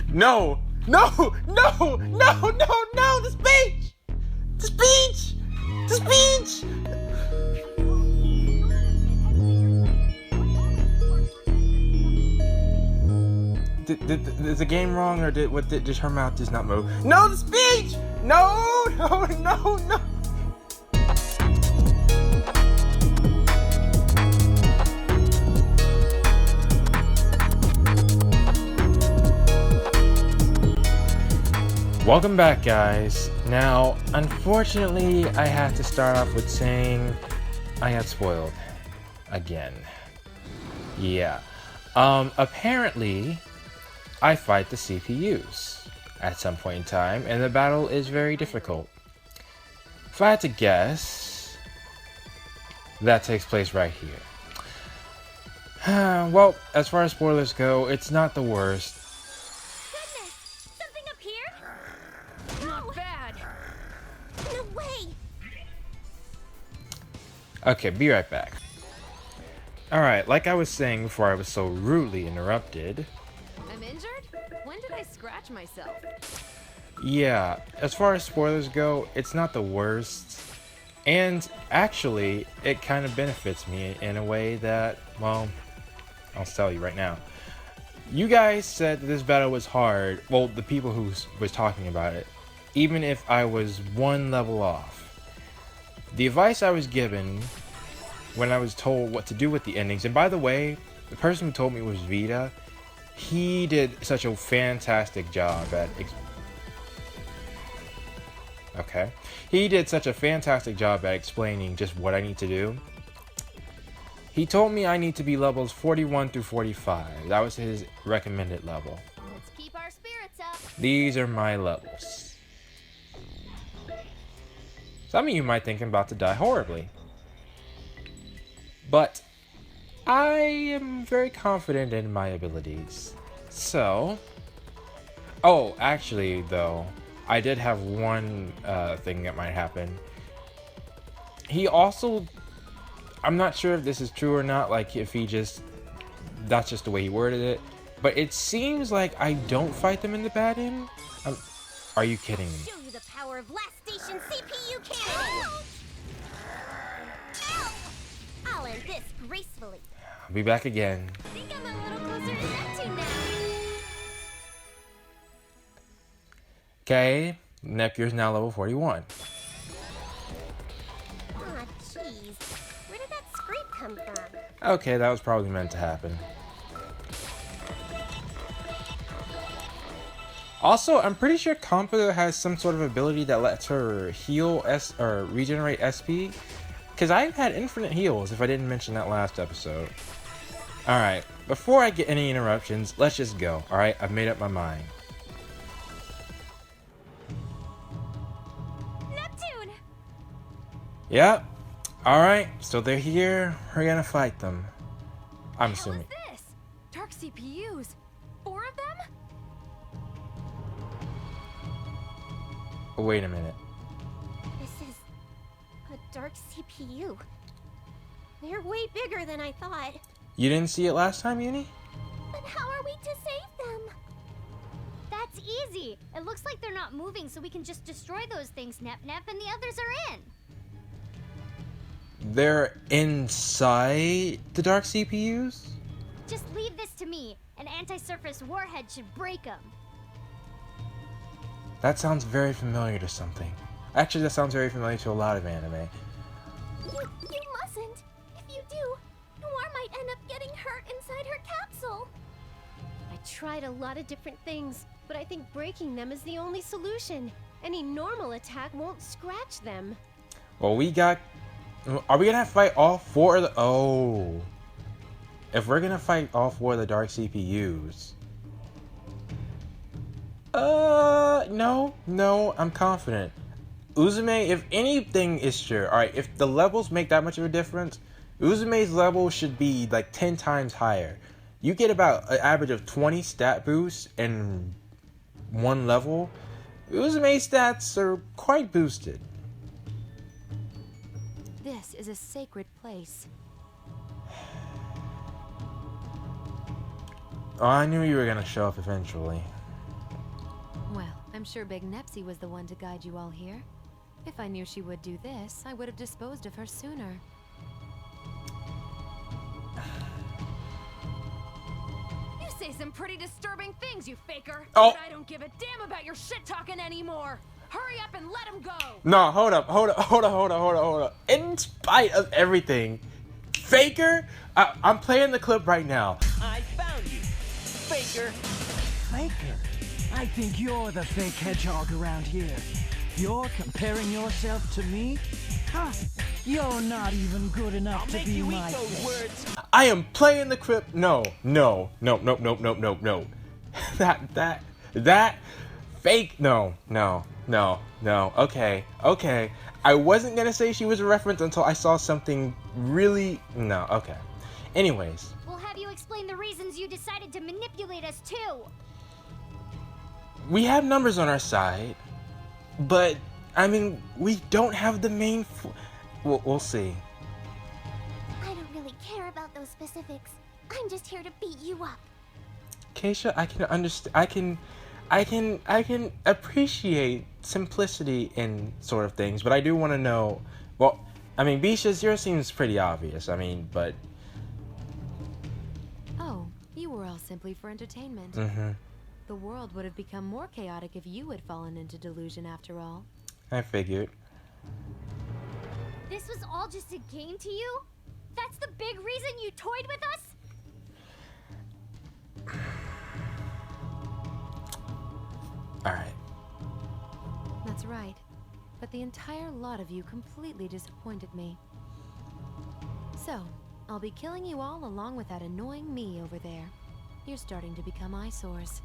No! No! No! No! No! No! The speech! The speech! The speech! Is the game wrong, or did her mouth just not move? No, the speech! No! No! No! No! Welcome back, guys. Now, unfortunately, I have to start off with saying I got spoiled again. Yeah. Apparently, I fight the CPUs at some point in time, and the battle is very difficult. If I had to guess, that takes place right here. Well, as far as spoilers go, it's not the worst. Okay, be right back. Alright, like I was saying before I was so rudely interrupted. I'm injured? When did I scratch myself? Yeah, as far as spoilers go, it's not the worst. And actually, it kind of benefits me in a way that, well, I'll tell you right now. You guys said that this battle was hard. Well, the people who was talking about it. Even if I was one level off. The advice I was given when I was told what to do with the endings, and by the way, the person who told me was Vita. He did such a fantastic job at He did such a fantastic job at explaining just what I need to do. He told me I need to be levels 41 through 45. That was his recommended level. Let's keep our spirits up. These are my levels. Some of you might think I'm about to die horribly. But I am very confident in my abilities. So, oh, actually though, I did have one thing that might happen. He also, I'm not sure if this is true or not, like if he just, that's just the way he worded it. But it seems like I don't fight them in the bad end. Are you kidding me? Show you the power of last station CPU cannon. I'll end this gracefully. I'll be back again. I think I'm a little closer to Neptune now. Okay, Neptune's now level 41. Aw, jeez. Where did that scrape come from? Okay, that was probably meant to happen. Also, I'm pretty sure Computer has some sort of ability that lets her heal or regenerate SP. Because I've had infinite heals, if I didn't mention that last episode. Alright, before I get any interruptions, let's just go. Alright, I've made up my mind. Neptune! Yep. Alright, so they're here. We're gonna fight them. I'm assuming. What is this? Dark CPUs. 4 of them? Wait a minute. This is a dark CPU. They're way bigger than I thought. You didn't see it last time, Uni? But how are we to save them? That's easy. It looks like they're not moving, so we can just destroy those things, Nep, and the others are in. They're inside the dark CPUs? Just leave this to me. An anti-surface warhead should break them. That sounds very familiar to something. Actually, that sounds very familiar to a lot of anime. You mustn't. If you do, Noir might end up getting hurt inside her capsule. I tried a lot of different things, but I think breaking them is the only solution. Any normal attack won't scratch them. Well, we got... Are we gonna have to fight all 4 of the... Oh. If we're gonna fight all 4 of the dark CPUs... No, I'm confident. Uzume, if anything is sure, alright, if the levels make that much of a difference, Uzume's level should be like 10 times higher. You get about an average of 20 stat boosts in one level. Uzume's stats are quite boosted. This is a sacred place. Oh, I knew you were gonna show up eventually. I'm sure Big Nepsy was the one to guide you all here. If I knew she would do this, I would have disposed of her sooner. You say some pretty disturbing things, you faker. Oh. But I don't give a damn about your shit talking anymore. Hurry up and let him go. No, hold up. In spite of everything, Faker, I'm playing the clip right now. I found you, Faker. Faker? I think you're the fake hedgehog around here. You're comparing yourself to me? Huh? You're not even good enough I'll to make be you my eat those fake. words. I am playing the clip. No. that fake. No. Okay. I wasn't gonna say she was a reference until I saw something really. No. Okay. Anyways. We'll have you explain the reasons you decided to manipulate us too. We have numbers on our side, but I mean, we don't have the main. We'll see. I don't really care about those specifics. I'm just here to beat you up. Keisha, I can understand. I can appreciate simplicity in sort of things, but I do want to know. Well, I mean, Bisha's yours seems pretty obvious. I mean, but. Oh, you were all simply for entertainment. Mm-hmm. The world would have become more chaotic if you had fallen into delusion after all. I figured. This was all just a game to you? That's the big reason you toyed with us? Alright. That's right. But the entire lot of you completely disappointed me. So, I'll be killing you all along with that annoying me over there. You're starting to become eyesores.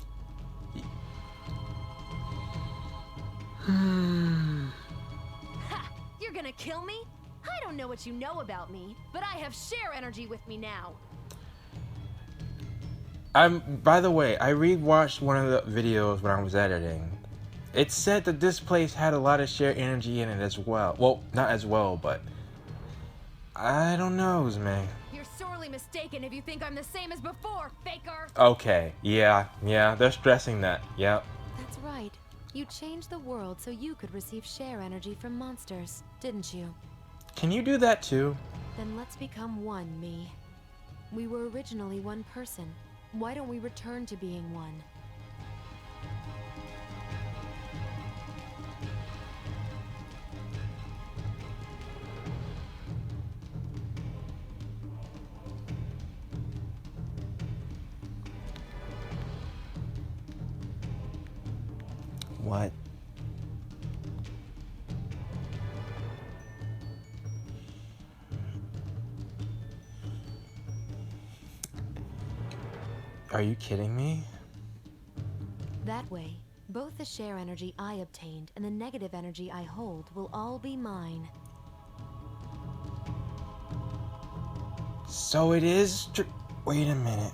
Ha! You're gonna kill me? I don't know what you know about me, but I have share energy with me now. By the way, I rewatched one of the videos when I was editing. It said that this place had a lot of shared energy in it as well. Well, not as well, but I don't know, man. You're sorely mistaken if you think I'm the same as before, faker. Okay, yeah, they're stressing that. Yep. That's right. You changed the world so you could receive share energy from monsters, didn't you? Can you do that too? Then let's become one, me. We were originally one person. Why don't we return to being one? What? Are you kidding me? That way, both the share energy I obtained and the negative energy I hold will all be mine. So it is. Wait a minute.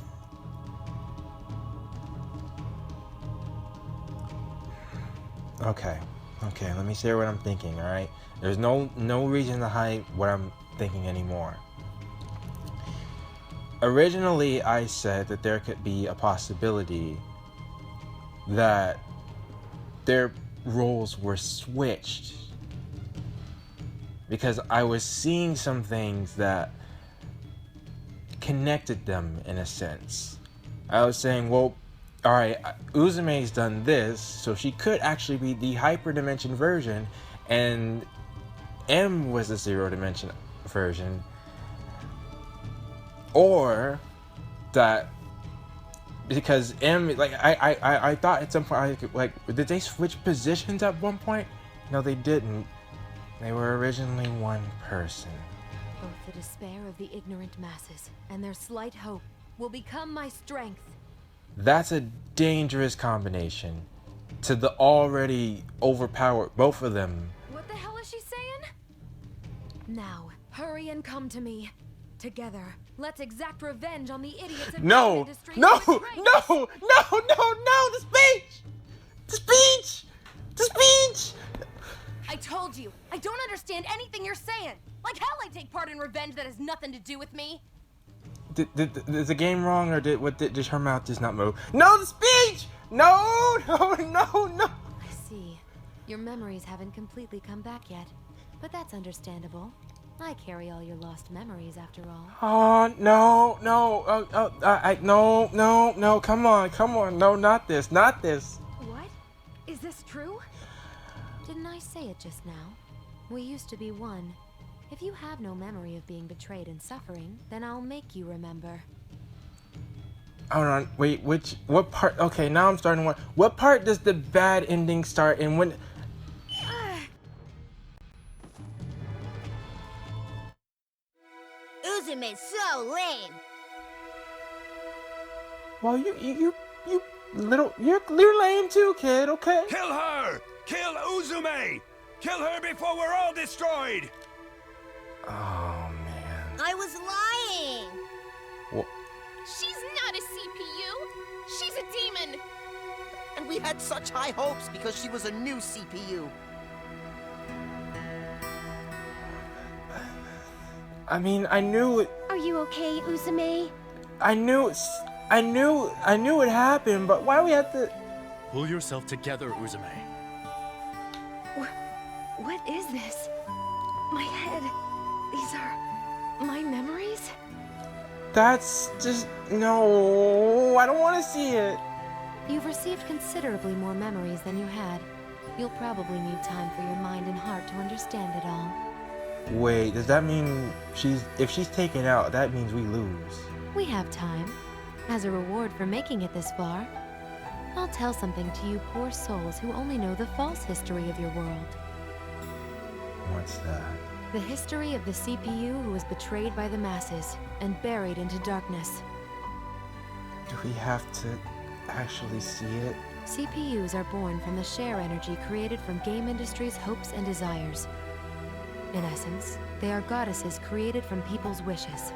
Okay, let me say what I'm thinking, alright? There's no reason to hide what I'm thinking anymore. Originally, I said that there could be a possibility that their roles were switched. Because I was seeing some things that connected them in a sense. I was saying, well, alright, Uzume's done this, so she could actually be the hyperdimension version, and M was the zero dimension version. Or that because M, like I thought at some point did they switch positions at one point? No, they didn't. They were originally one person. Both the despair of the ignorant masses and their slight hope will become my strength. That's a dangerous combination to the already overpowered both of them. What the hell is she saying? Now, hurry and come to me. Together, let's exact revenge on the idiots of the No, industry. no, the speech. I told you, I don't understand anything you're saying. Like hell I take part in revenge that has nothing to do with me. Is the game wrong, or did her mouth just not move? No, the speech! No. I see. Your memories haven't completely come back yet, but that's understandable. I carry all your lost memories after all. Oh, no, no, no, come on, no, not this. What? Is this true? Didn't I say it just now? We used to be one. If you have no memory of being betrayed and suffering, then I'll make you remember. Hold on, wait, what part? Okay, now I'm starting to. What part does the bad ending start and when? Uzume's so lame. Well, you you're lame too, kid. Okay. Kill her! Kill Uzume! Kill her before we're all destroyed! Oh man. I was lying. Well, She's not a CPU. She's a demon. And we had such high hopes because she was a new CPU. I mean, I knew it. Are you okay, Uzume? I knew it happened, but why we have to? Pull yourself together, Uzume. What is this? My head. These are my memories? That's just no. I don't want to see it. You've received considerably more memories than you had. You'll probably need time for your mind and heart to understand it all. Wait, does that mean if she's taken out, that means we lose? We have time. As a reward for making it this far, I'll tell something to you poor souls who only know the false history of your world. What's that? The history of the CPU who was betrayed by the masses and buried into darkness. Do we have to actually see it? CPUs are born from the share energy created from game industry's hopes and desires. In essence, they are goddesses created from people's wishes.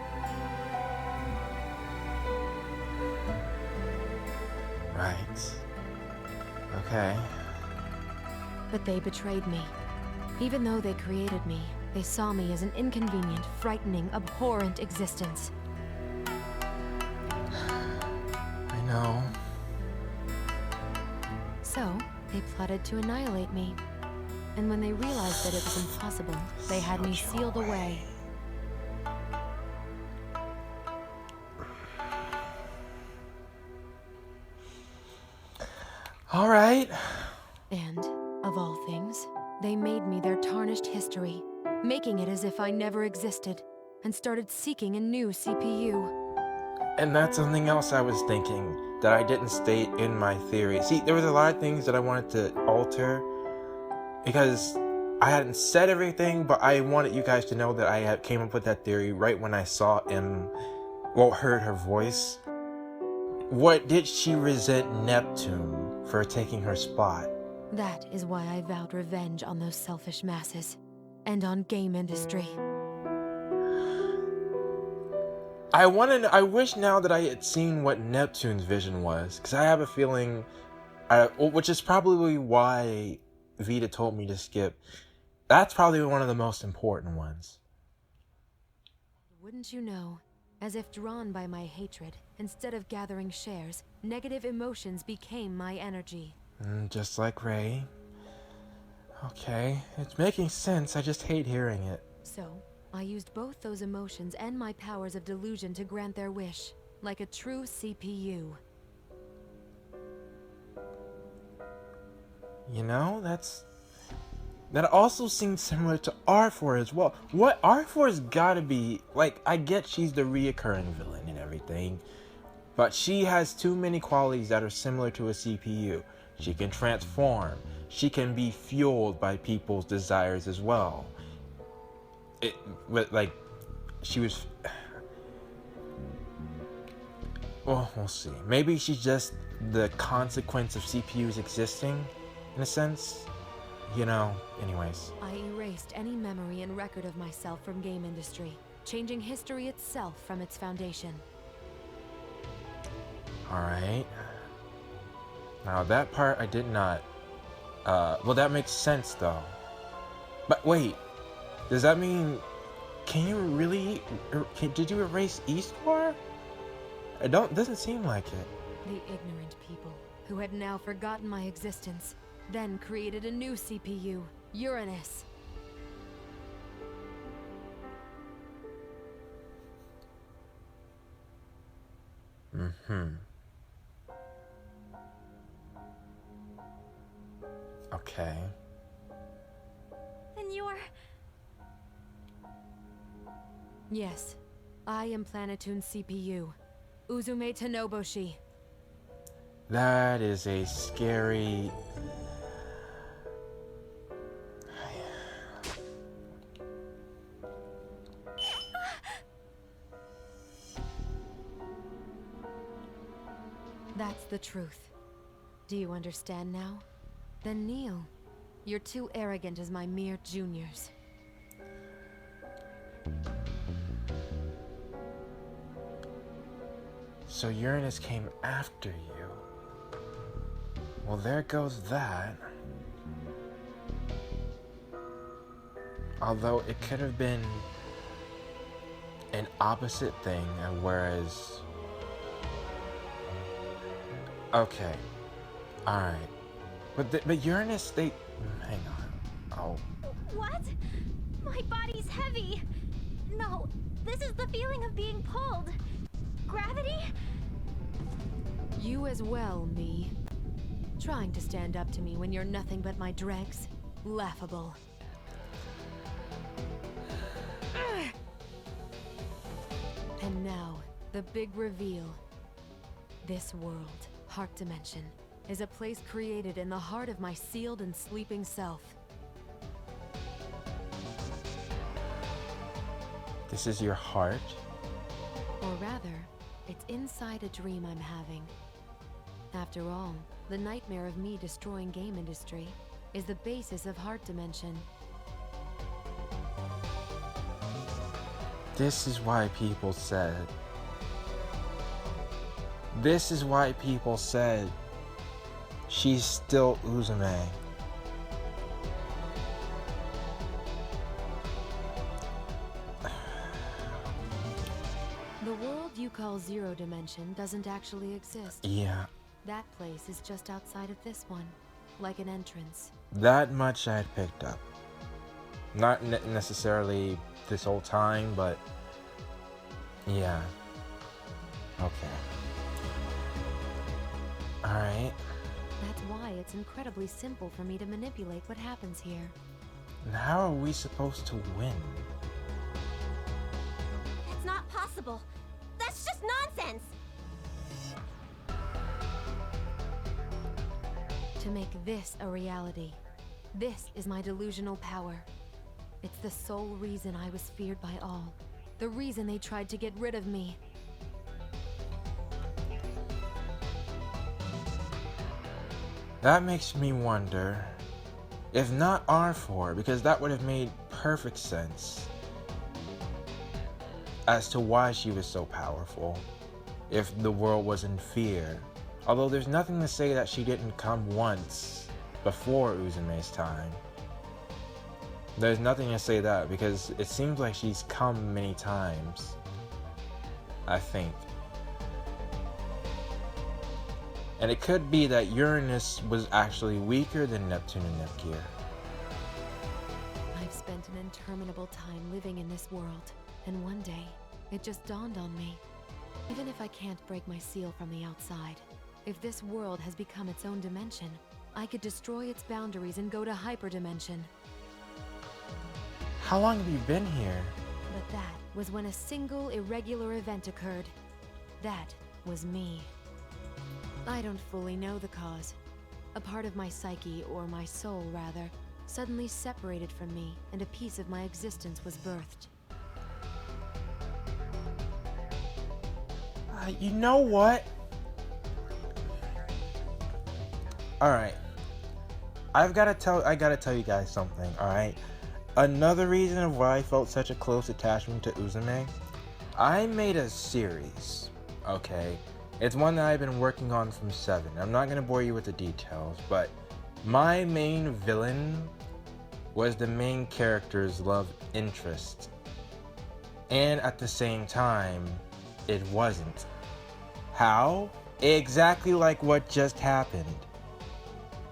Right. Okay. But they betrayed me. Even though they created me, they saw me as an inconvenient, frightening, abhorrent existence. I know. So, they plotted to annihilate me. And when they realized that it was impossible, they had me sealed away. All right. And, of all things, they made me their tarnished history, making it as if I never existed, and started seeking a new CPU. And that's something else I was thinking that I didn't state in my theory. See, there was a lot of things that I wanted to alter because I hadn't said everything, but I wanted you guys to know that I had came up with that theory right when I saw heard her voice. What did she resent Neptune for taking her spot? That is why I vowed revenge on those selfish masses, and on game industry. I wish now that I had seen what Neptune's vision was, because I have a feeling, which is probably why Vita told me to skip. That's probably one of the most important ones. Wouldn't you know, as if drawn by my hatred, instead of gathering shares, negative emotions became my energy. Just like Ray. Okay, it's making sense, I just hate hearing it. So, I used both those emotions and my powers of delusion to grant their wish, like a true CPU. You know, that also seems similar to R4 as well. What R4's gotta be, like, I get she's the reoccurring villain and everything, but she has too many qualities that are similar to a CPU. She can transform. She can be fueled by people's desires as well. Well, we'll see. Maybe she's just the consequence of CPUs existing, in a sense. You know, anyways. I erased any memory and record of myself from game industry, changing history itself from its foundation. Alright. Now that part I did not. Well, that makes sense though. But wait, does that mean, can you really, did you erase Eastwar? Doesn't seem like it. The ignorant people, who had now forgotten my existence, then created a new CPU, Uranus. Okay. And you're... Yes, I am Planetoon's CPU, Uzume Tenoboshi. That is a scary... That's the truth. Do you understand now? Then kneel. You're too arrogant as my mere juniors. So Uranus came after you. Well, there goes that. Although it could have been an opposite thing, whereas... Okay. Alright. But Uranus, they... Hang on. Oh. What? My body's heavy. No, this is the feeling of being pulled. Gravity? You as well, me. Trying to stand up to me when you're nothing but my dregs. Laughable. And now, the big reveal. This world, Heart Dimension, is a place created in the heart of my sealed and sleeping self. This is your heart? Or rather, it's inside a dream I'm having. After all, the nightmare of me destroying game industry is the basis of Heart Dimension. This is why people said... This is why people said she's still Uzume. The world you call Zero Dimension doesn't actually exist. Yeah. That place is just outside of this one, like an entrance. That much I had picked up. Not necessarily this whole time, but yeah. Okay. Alright. That's why it's incredibly simple for me to manipulate what happens here. And how are we supposed to win? It's not possible. That's just nonsense. To make this a reality. This is my delusional power. It's the sole reason I was feared by all. The reason they tried to get rid of me. That makes me wonder, if not R4, because that would have made perfect sense as to why she was so powerful, if the world was in fear. Although there's nothing to say that she didn't come once before Uzume's time. There's nothing to say that, because it seems like she's come many times, I think. And it could be that Uranus was actually weaker than Neptune and Nepgear. I've spent an interminable time living in this world, and one day, it just dawned on me. Even if I can't break my seal from the outside, if this world has become its own dimension, I could destroy its boundaries and go to hyperdimension. How long have you been here? But that was when a single irregular event occurred. That was me. I don't fully know the cause. A part of my psyche, or my soul rather, suddenly separated from me, and a piece of my existence was birthed. You know what? Alright. I gotta tell you guys something, alright? Another reason of why I felt such a close attachment to Uzume, I made a series, okay? It's one that I've been working on from 7. I'm not gonna bore you with the details, but my main villain was the main character's love interest. And at the same time, it wasn't. How? Exactly like what just happened.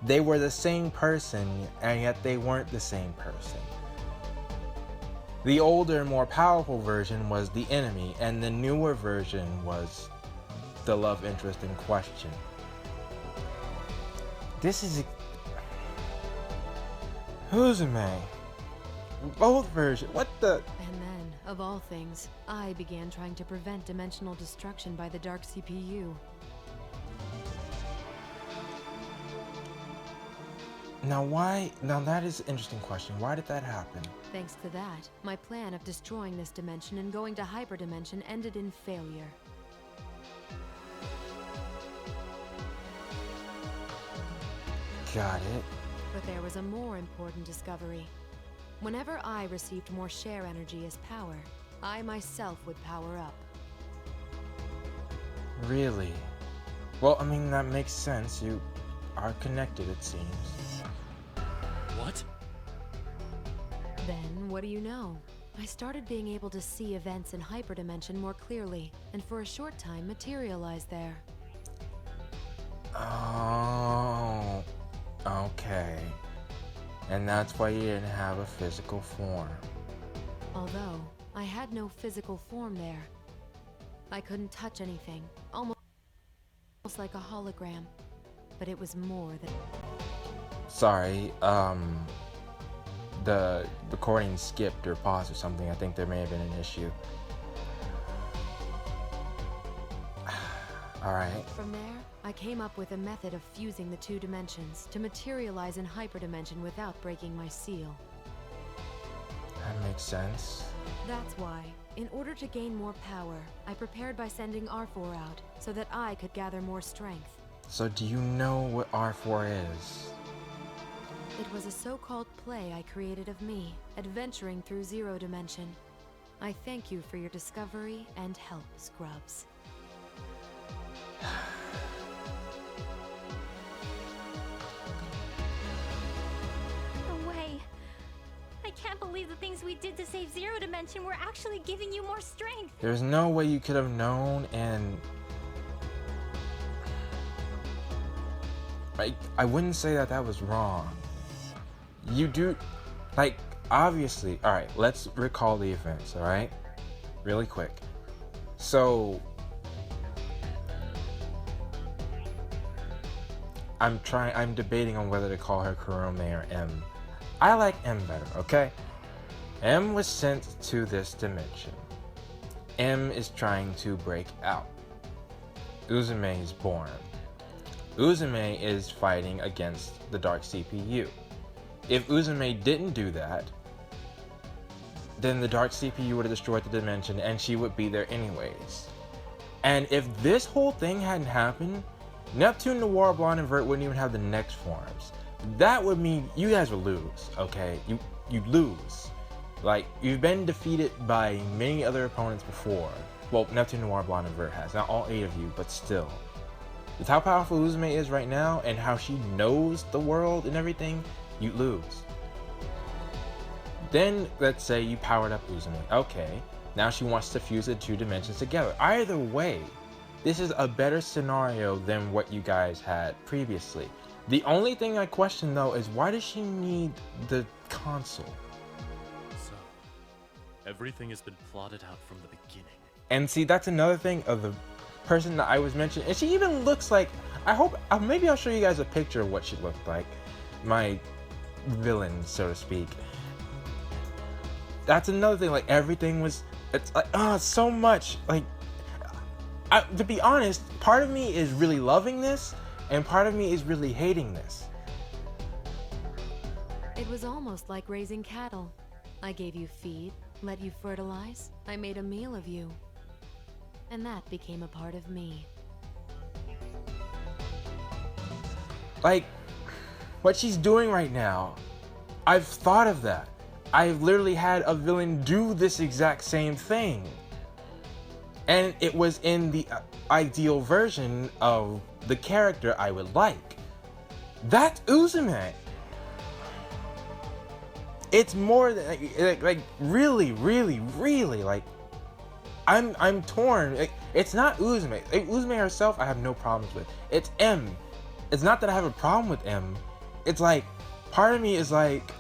They were the same person, and yet they weren't the same person. The older, more powerful version was the enemy, and the newer version was the love interest in question. This is Uzume. Both versions. What the? And then, of all things, I began trying to prevent dimensional destruction by the Dark CPU. Now that is an interesting question. Why did that happen? Thanks to that, my plan of destroying this dimension and going to hyperdimension ended in failure. Got it. But there was a more important discovery. Whenever I received more share energy as power, I myself would power up. Really? Well, I mean, that makes sense. You are connected, it seems. What? Then, what do you know? I started being able to see events in hyperdimension more clearly, and for a short time materialize there. Oh, okay. And that's why you didn't have a physical form. Although, I had no physical form there. I couldn't touch anything, almost like a hologram. But it was more than... Sorry, the recording skipped or paused or something. I think there may have been an issue. Alright. From there, I came up with a method of fusing the two dimensions to materialize in hyperdimension without breaking my seal. That makes sense. That's why, in order to gain more power, I prepared by sending R4 out so that I could gather more strength. So do you know what R4 is? It was a so-called play I created of me, adventuring through Zero Dimension. I thank you for your discovery and help, Scrubs. No way. I can't believe the things we did to save Zero Dimension were actually giving you more strength. There's no way you could have known, and I wouldn't say that that was wrong. You do, like, obviously, alright, let's recall the events, alright? Really quick. So, I'm debating on whether to call her Kurome or M. I like M better, okay? M was sent to this dimension. M is trying to break out. Uzume is born. Uzume is fighting against the Dark CPU. If Uzume didn't do that, then the Dark CPU would have destroyed the dimension and she would be there anyways. And if this whole thing hadn't happened, Neptune, Noir, Blonde, and Vert wouldn't even have the next forms. That would mean you guys would lose, okay? You lose. Like, you've been defeated by many other opponents before. Well, Neptune, Noir, Blonde, and Vert has. Not all 8 of you, but still. With how powerful Uzume is right now and how she knows the world and everything, you lose. Then, let's say you powered up Uzume. Okay, now she wants to fuse the two dimensions together. Either way, this is a better scenario than what you guys had previously. The only thing I question though is why does she need the console? So, everything has been plotted out from the beginning. And see, that's another thing of the person that I was mentioning. And she even looks like, I hope, maybe I'll show you guys a picture of what she looked like. My villain, so to speak. That's another thing, like everything was, it's like, so much. Like, to be honest, part of me is really loving this, and part of me is really hating this. It was almost like raising cattle. I gave you feed, let you fertilize, I made a meal of you. And that became a part of me. Like, what she's doing right now, I've thought of that. I've literally had a villain do this exact same thing. And it was in the ideal version of the character I would like. That's Uzume. It's more than, like really, like, I'm torn. It's not Uzume. Uzume herself, I have no problems with. It's M. It's not that I have a problem with M. it's like, part of me is like,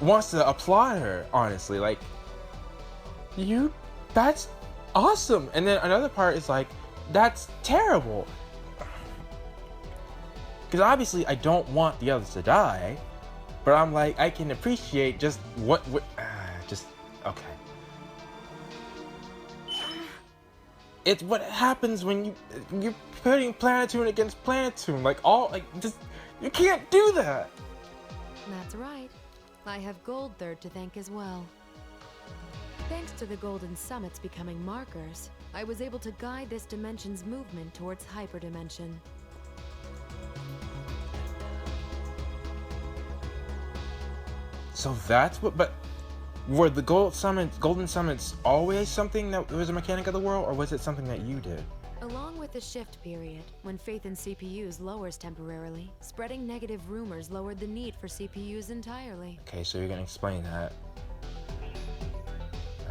wants to applaud her, honestly. Like, that's awesome. And then another part is like, that's terrible. Because obviously I don't want the others to die, but I'm like, I can appreciate just just, okay. It's what happens when you're putting Planetoon against Planetoon. Just, you can't do that. That's right. I have Gold Third to thank as well. Thanks to the Golden Summits becoming markers, I was able to guide this dimension's movement towards hyperdimension. So that's what, but were the Golden Summits always something that was a mechanic of the world, or was it something that you did? Along with the shift period, when faith in CPUs lowers temporarily, spreading negative rumors lowered the need for CPUs entirely. Okay, so you're gonna explain that.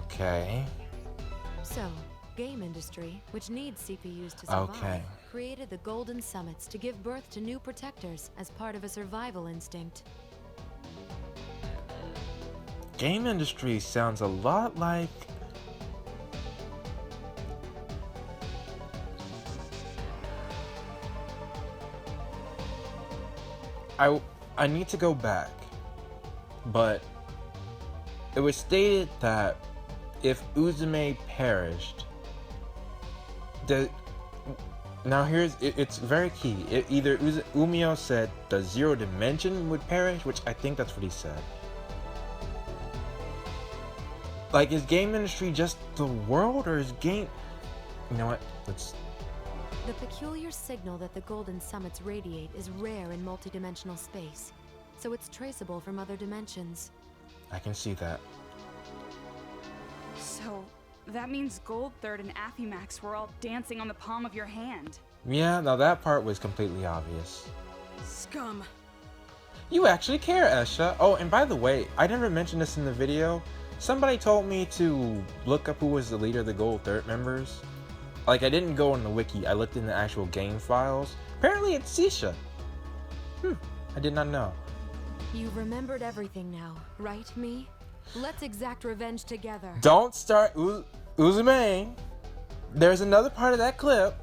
Okay. So, game industry, which needs CPUs to survive, Okay. created the Golden Summits to give birth to new protectors as part of a survival instinct. Game industry sounds a lot like... I need to go back, but it was stated that if Uzume perished, now it's very key. Either Umio said the Zero Dimension would perish, which I think that's what he said. Like, is game industry just the world, or is game... You know what? The peculiar signal that the Golden Summits radiate is rare in multidimensional space, so it's traceable from other dimensions. I can see that. So, that means Gold Third and Affymax were all dancing on the palm of your hand. Yeah, now that part was completely obvious. Scum. You actually care, Esha. Oh, and by the way, I never mentioned this in the video. Somebody told me to look up who was the leader of the Gold Third members. Like, I didn't go in the wiki, I looked in the actual game files. Apparently it's Sisha. I did not know. You've remembered everything now, right, me? Let's exact revenge together. Don't start Uzume. There's another part of that clip.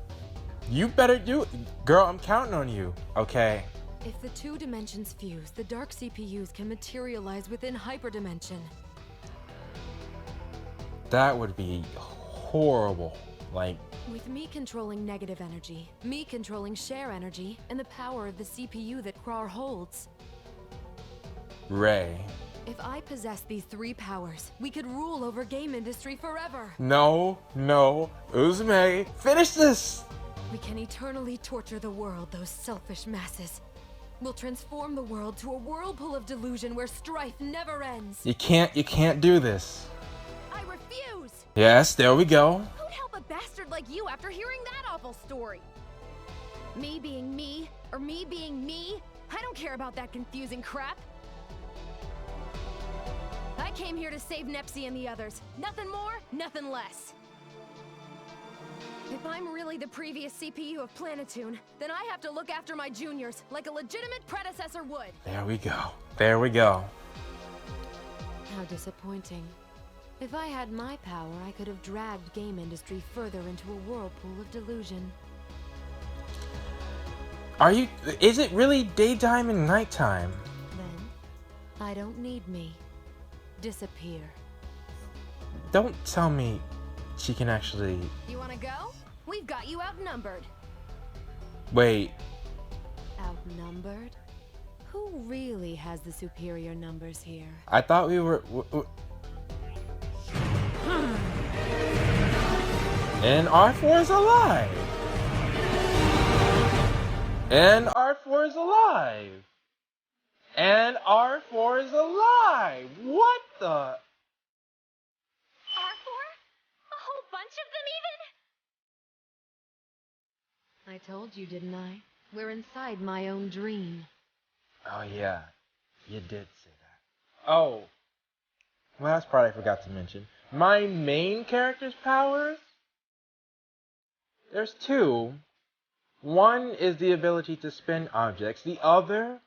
You better do it. Girl, I'm counting on you. Okay. If the two dimensions fuse, the dark CPUs can materialize within hyperdimension. That would be horrible. Like, with me controlling negative energy, me controlling share energy, and the power of the CPU that Krar holds. Ray. If I possess these three powers, we could rule over game industry forever. No, Uzume, finish this! We can eternally torture the world, those selfish masses. We'll transform the world to a whirlpool of delusion where strife never ends. You can't do this. I refuse! Yes, there we go. Who'd help a bastard like you after hearing that awful story? Me being me, or me being me? I don't care about that confusing crap. I came here to save Nepsi and the others. Nothing more, nothing less. If I'm really the previous CPU of Planetoon, then I have to look after my juniors like a legitimate predecessor would. There we go. There we go. How disappointing. If I had my power, I could have dragged game industry further into a whirlpool of delusion. Is it really daytime and nighttime? Then, I don't need me. Disappear. Don't tell me she can actually... You wanna go? We've got you outnumbered. Wait. Outnumbered? Who really has the superior numbers here? I thought we were... And R4 is alive! And R4 is alive! And R4 is alive! What the... R4? A whole bunch of them even? I told you, didn't I? We're inside my own dream. Oh yeah, you did say that. Oh, last part I forgot to mention. My main character's powers? There's two. One is the ability to spin objects. The other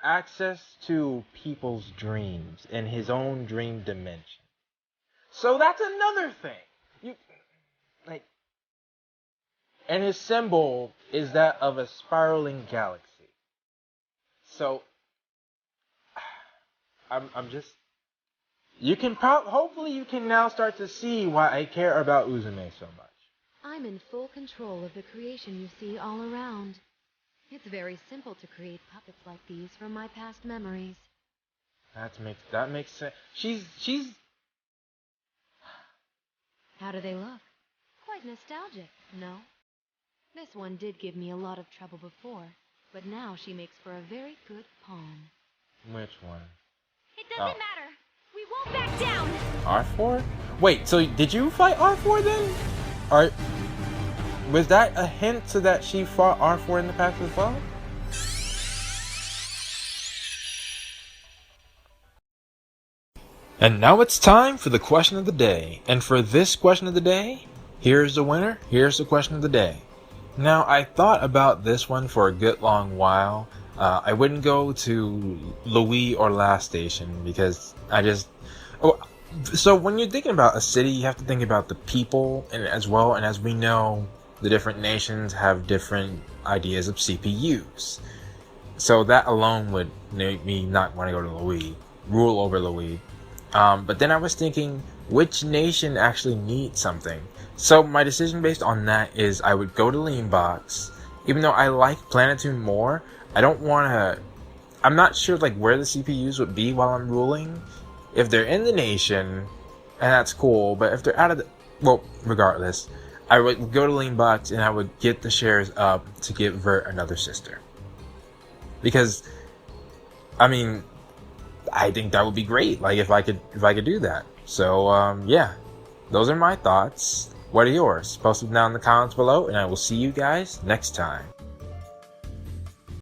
access to people's dreams in his own dream dimension. So that's another thing. You like, and his symbol is that of a spiraling galaxy. So I'm just. You can hopefully you can now start to see why I care about Uzume so much. I'm in full control of the creation you see all around. It's very simple to create puppets like these from my past memories. That makes sense. She's. How do they look? Quite nostalgic, no? This one did give me a lot of trouble before, but now she makes for a very good pawn. Which one? It doesn't matter. We won't back down. R4? Wait, so did you fight R4 then? Or was that a hint to that she fought R4 in the past as well? And now it's time for the question of the day. And for this question of the day, here's the winner, here's the question of the day. Now, I thought about this one for a good long while. I wouldn't go to Louis or Last Station because I just... Oh, so when you're thinking about a city, you have to think about the people and as well. And as we know, the different nations have different ideas of CPUs. So that alone would make me not want to go to Louis, rule over Louis. But then I was thinking, which nation actually needs something? So my decision based on that is I would go to Leanbox. Even though I like Planetoon more, I don't want to... I'm not sure like where the CPUs would be while I'm ruling. If they're in the nation, and that's cool, but if they're out of the... Well, regardless, I would go to Leanbox and I would get the shares up to give Vert another sister. Because, I mean... I think that would be great, like if I could do that. So yeah, those are my thoughts. What are yours? Post them down in the comments below, and I will see you guys next time.